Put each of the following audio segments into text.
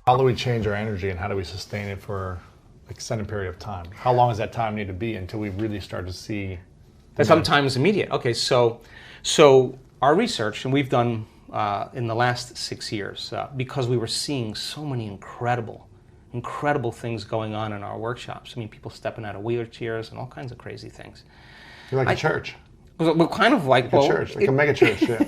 How do we change our energy and how do we sustain it for an extended period of time? How long does that time need to be until we really start to see? Sometimes immediate. Okay, so our research, and we've done in the last 6 years, because we were seeing so many incredible things going on in our workshops. I mean, people stepping out of wheelchairs and all kinds of crazy things. You're like a church. Well, kind of like a church, like a mega church, yeah.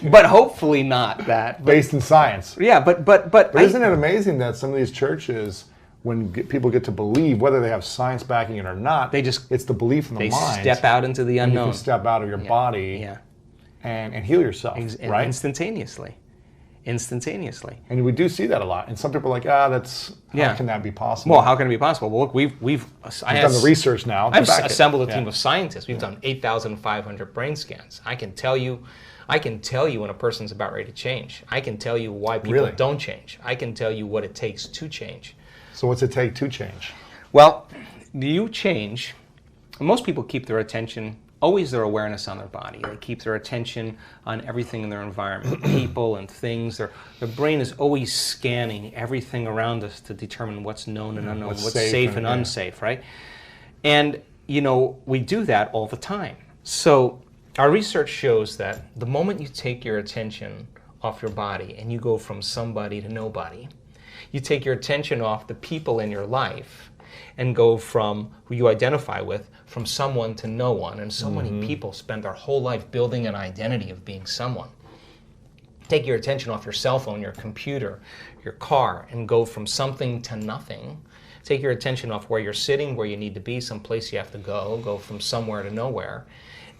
But hopefully not that. Based in science. Yeah, but isn't it amazing that some of these churches, when people get to believe, whether they have science backing it or not, it's the belief in the mind. They step out into the unknown. You can step out of your body and heal yourself, right? Instantaneously. And we do see that a lot. And some people are like, how can that be possible? Well, how can it be possible? Well, look, we've done the research now. I've assembled a team of scientists. We've done 8,500 brain scans. I can tell you when a person's about ready to change. I can tell you why people don't change. I can tell you what it takes to change. So what's it take to change? Well, you change. Most people keep their attention, always their awareness on their body. They keep their attention on everything in their environment, people and things. Their brain is always scanning everything around us to determine what's known and unknown, what's safe and unsafe, right? And, we do that all the time. So our research shows that the moment you take your attention off your body and you go from somebody to nobody, you take your attention off the people in your life and go from who you identify with, from someone to no one. And so many people spend their whole life building an identity of being someone. Take your attention off your cell phone, your computer, your car, and go from something to nothing. Take your attention off where you're sitting, where you need to be, someplace you have to go from somewhere to nowhere.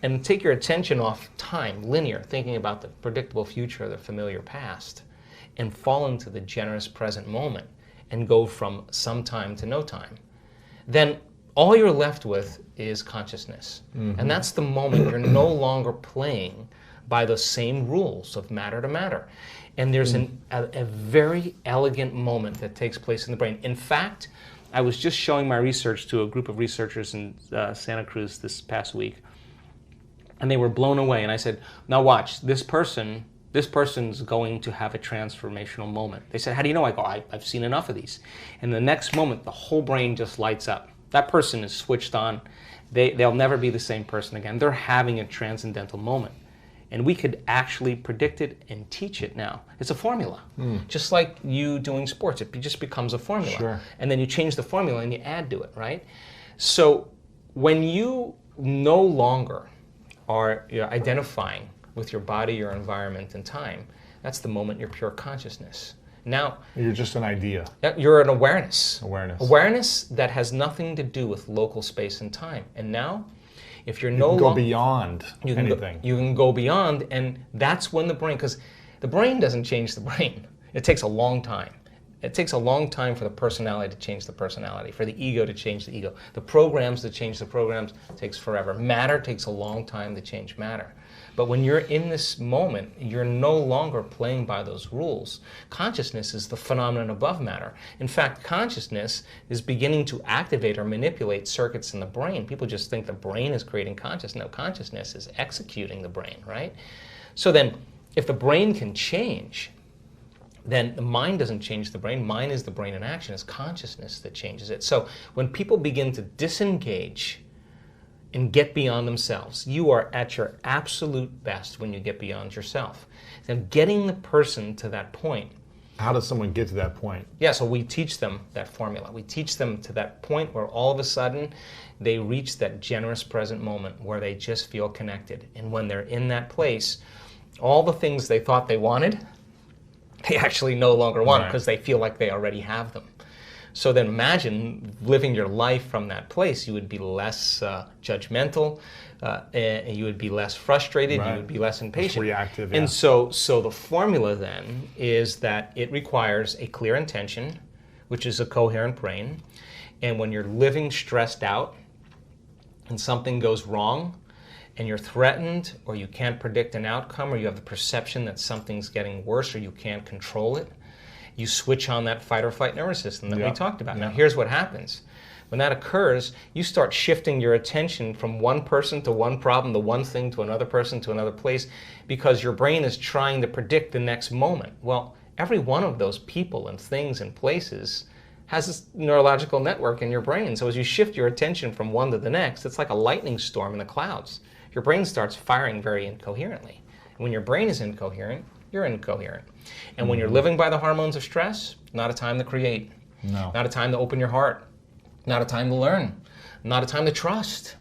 And take your attention off time, linear, thinking about the predictable future or the familiar past, and fall into the generous present moment and go from some time to no time. Then all you're left with is consciousness. And that's the moment you're no longer playing by the same rules of matter to matter. And there's a very elegant moment that takes place in the brain. In fact, I was just showing my research to a group of researchers in Santa Cruz this past week, and they were blown away. And I said, now watch, this person's going to have a transformational moment. They said, how do you know? I go, I've seen enough of these. And the next moment, the whole brain just lights up. That person is switched on. They'll never be the same person again. They're having a transcendental moment. And we could actually predict it and teach it now. It's a formula. Just like you doing sports, it just becomes a formula. Sure. And then you change the formula and you add to it, right? So when you no longer are identifying with your body, your environment, and time, that's the moment you're pure consciousness. Now, you're just an idea. You're an awareness. Awareness that has nothing to do with local space and time. And now, if you're you can go beyond anything. You can go beyond, and that's when because the brain doesn't change the brain. It takes a long time. It takes a long time for the personality to change the personality, for the ego to change the ego. The programs to change the programs takes forever. Matter takes a long time to change matter. But when you're in this moment, you're no longer playing by those rules. Consciousness is the phenomenon above matter. In fact, consciousness is beginning to activate or manipulate circuits in the brain. People just think the brain is creating consciousness. No, consciousness is executing the brain, right? So then, if the brain can change, then the mind doesn't change the brain. Mind is the brain in action. It's consciousness that changes it. So when people begin to disengage and get beyond themselves, you are at your absolute best when you get beyond yourself. And getting the person to that point. How does someone get to that point? Yeah, so we teach them that formula. We teach them to that point where all of a sudden they reach that generous present moment where they just feel connected. And when they're in that place, all the things they thought they wanted, they actually no longer want because they feel like they already have them. So then imagine living your life from that place. You would be less judgmental, and you would be less frustrated, you would be less impatient. Less reactive, And so the formula then is that it requires a clear intention, which is a coherent brain. And when you're living stressed out and something goes wrong, and you're threatened, or you can't predict an outcome, or you have the perception that something's getting worse, or you can't control it, you switch on that fight or flight nervous system that we talked about. Now, here's what happens. When that occurs, you start shifting your attention from one person to one problem, to one thing, to another person, to another place, because your brain is trying to predict the next moment. Well, every one of those people and things and places has this neurological network in your brain. So as you shift your attention from one to the next, it's like a lightning storm in the clouds. Your brain starts firing very incoherently. And when your brain is incoherent, you're incoherent. And when you're living by the hormones of stress, not a time to create. No. Not a time to open your heart. Not a time to learn. Not a time to trust.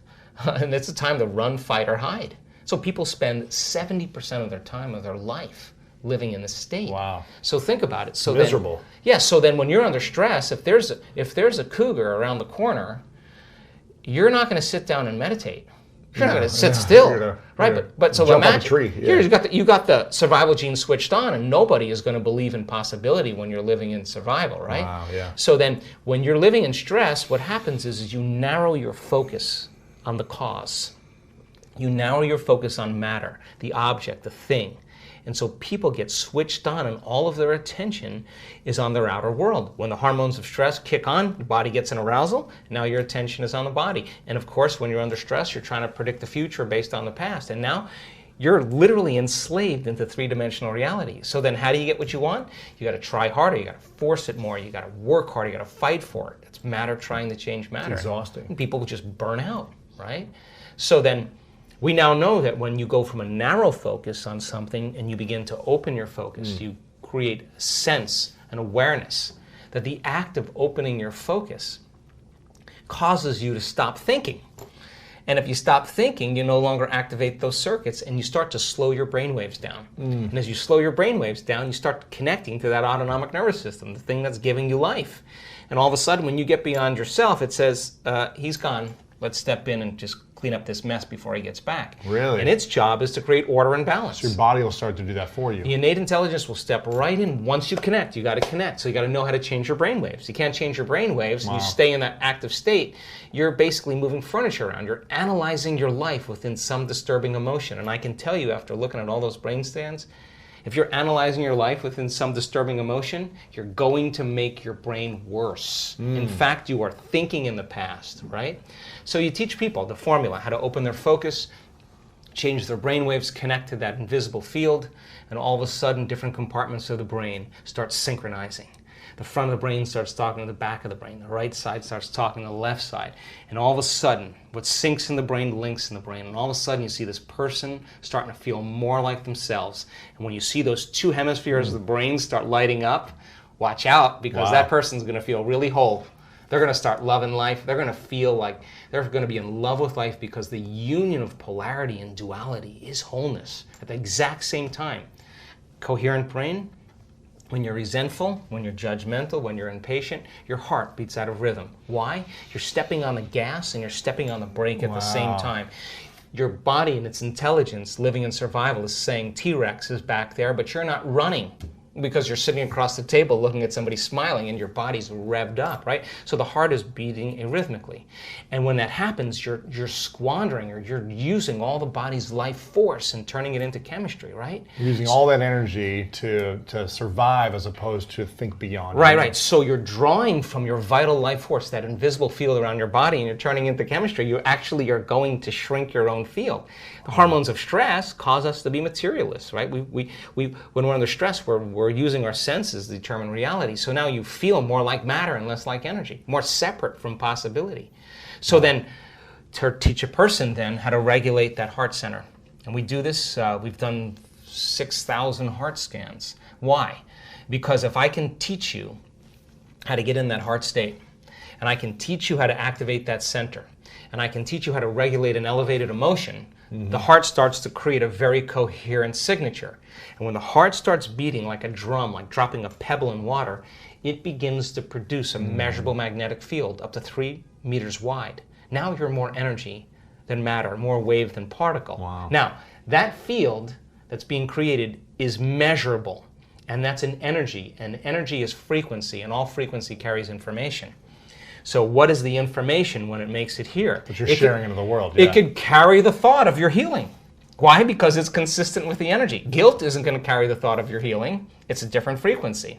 And it's a time to run, fight, or hide. So people spend 70% of their time of their life living in this state. Wow. So think about it. So miserable. So then when you're under stress, if there's a cougar around the corner, you're not going to sit down and meditate. You're not going to sit still, right? But so jump imagine up a tree. here you got the survival gene switched on, and nobody is going to believe in possibility when you're living in survival, right? Wow, yeah. So then, when you're living in stress, what happens is you narrow your focus on the cause. You narrow your focus on matter, the object, the thing. And so people get switched on, and all of their attention is on their outer world. When the hormones of stress kick on, your body gets an arousal, and now your attention is on the body. And of course, when you're under stress, you're trying to predict the future based on the past. And now you're literally enslaved into three-dimensional reality. So then how do you get what you want? You got to try harder, you got to force it more, you got to work harder, you got to fight for it. It's matter trying to change matter. It's exhausting. And people just burn out, right? So then we now know that when you go from a narrow focus on something and you begin to open your focus, you create a sense, an awareness, that the act of opening your focus causes you to stop thinking. And if you stop thinking, you no longer activate those circuits, and you start to slow your brain waves down. And as you slow your brain waves down, you start connecting to that autonomic nervous system, the thing that's giving you life. And all of a sudden, when you get beyond yourself, it says, he's gone. Let's step in and just clean up this mess before he gets back. Really? And its job is to create order and balance. So your body will start to do that for you. The innate intelligence will step right in. Once you connect, you got to connect. So you got to know how to change your brain waves. You can't change your brain waves. Wow. You stay in that active state. You're basically moving furniture around. You're analyzing your life within some disturbing emotion. And I can tell you, after looking at all those brain scans, if you're analyzing your life within some disturbing emotion, you're going to make your brain worse. In fact, you are thinking in the past, right? So you teach people the formula, how to open their focus, change their brain waves, connect to that invisible field, and all of a sudden different compartments of the brain start synchronizing. The front of the brain starts talking to the back of the brain. The right side starts talking to the left side. And all of a sudden, what sinks in the brain links in the brain. And all of a sudden, you see this person starting to feel more like themselves. And when you see those two hemispheres of the brain start lighting up, watch out, because that person's going to feel really whole. They're going to start loving life. They're going to feel like they're going to be in love with life, because the union of polarity and duality is wholeness at the exact same time. Coherent brain. When you're resentful, when you're judgmental, when you're impatient, your heart beats out of rhythm. Why? You're stepping on the gas and you're stepping on the brake at the same time. Your body and its intelligence, living in survival, is saying T-Rex is back there, but you're not running because you're sitting across the table looking at somebody smiling and your body's revved up, right? So the heart is beating arrhythmically. And when that happens, you're squandering, or you're using all the body's life force and turning it into chemistry, right? You're using all that energy to survive as opposed to think beyond. Right. So you're drawing from your vital life force, that invisible field around your body, and you're turning it into chemistry. You actually are going to shrink your own field. The hormones of stress cause us to be materialists, right? We when we're under stress, we're using our senses to determine reality. So now you feel more like matter and less like energy, more separate from possibility. So then, to teach a person then how to regulate that heart center. And we do this, we've done 6,000 heart scans. Why? Because if I can teach you how to get in that heart state, and I can teach you how to activate that center, and I can teach you how to regulate an elevated emotion, the heart starts to create a very coherent signature. And when the heart starts beating like a drum, like dropping a pebble in water, it begins to produce a measurable magnetic field up to 3 meters wide. Now you're more energy than matter, more wave than particle. Wow. Now, that field that's being created is measurable, and that's an energy, and energy is frequency, and all frequency carries information. So what is the information when it makes it here? But you're sharing into the world. It could carry the thought of your healing. Why? Because it's consistent with the energy. Guilt isn't going to carry the thought of your healing. It's a different frequency.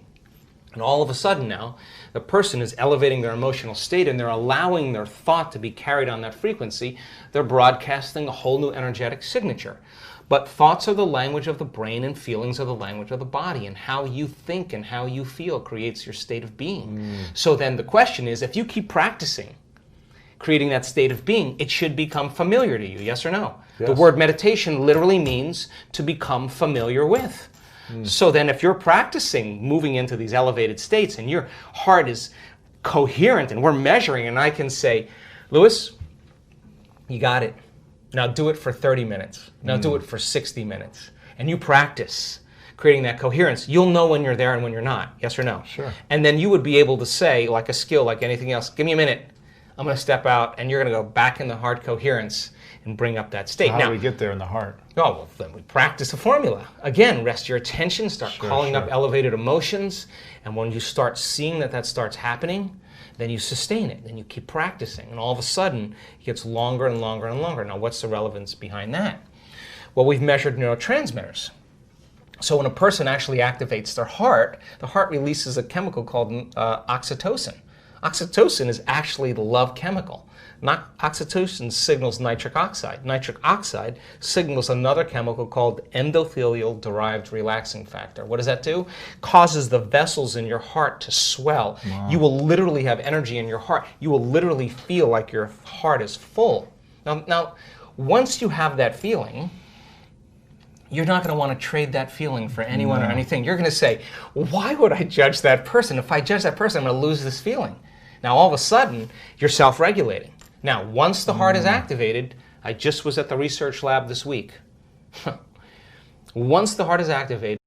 And all of a sudden now, the person is elevating their emotional state, and they're allowing their thought to be carried on that frequency. They're broadcasting a whole new energetic signature. But thoughts are the language of the brain and feelings are the language of the body. And how you think and how you feel creates your state of being. So then the question is, if you keep practicing creating that state of being, it should become familiar to you, yes or no? Yes. The word meditation literally means to become familiar with. So then if you're practicing moving into these elevated states and your heart is coherent and we're measuring and I can say, Lewis, you got it. Now do it for 30 minutes. Now do it for 60 minutes. And you practice creating that coherence. You'll know when you're there and when you're not, yes or no? Sure. And then you would be able to say, like a skill, like anything else, give me a minute. I'm going to step out and you're going to go back in the heart coherence and bring up that state. How Now, do we get there in the heart? oh, well, then we practice the formula. Again, rest your attention, start calling up elevated emotions, and when you start seeing that starts happening, then you sustain it, then you keep practicing, and all of a sudden, it gets longer and longer and longer. Now, what's the relevance behind that? Well, we've measured neurotransmitters. So when a person actually activates their heart, the heart releases a chemical called oxytocin. Oxytocin is actually the love chemical. Oxytocin signals nitric oxide. Nitric oxide signals another chemical called endothelial-derived relaxing factor. What does that do? Causes the vessels in your heart to swell. Wow. You will literally have energy in your heart. You will literally feel like your heart is full. Now, once you have that feeling, you're not going to want to trade that feeling for anyone or anything. You're going to say, why would I judge that person? If I judge that person, I'm going to lose this feeling. Now, all of a sudden, you're self-regulating. Now, once the heart is activated, I just was at the research lab this week. Once the heart is activated,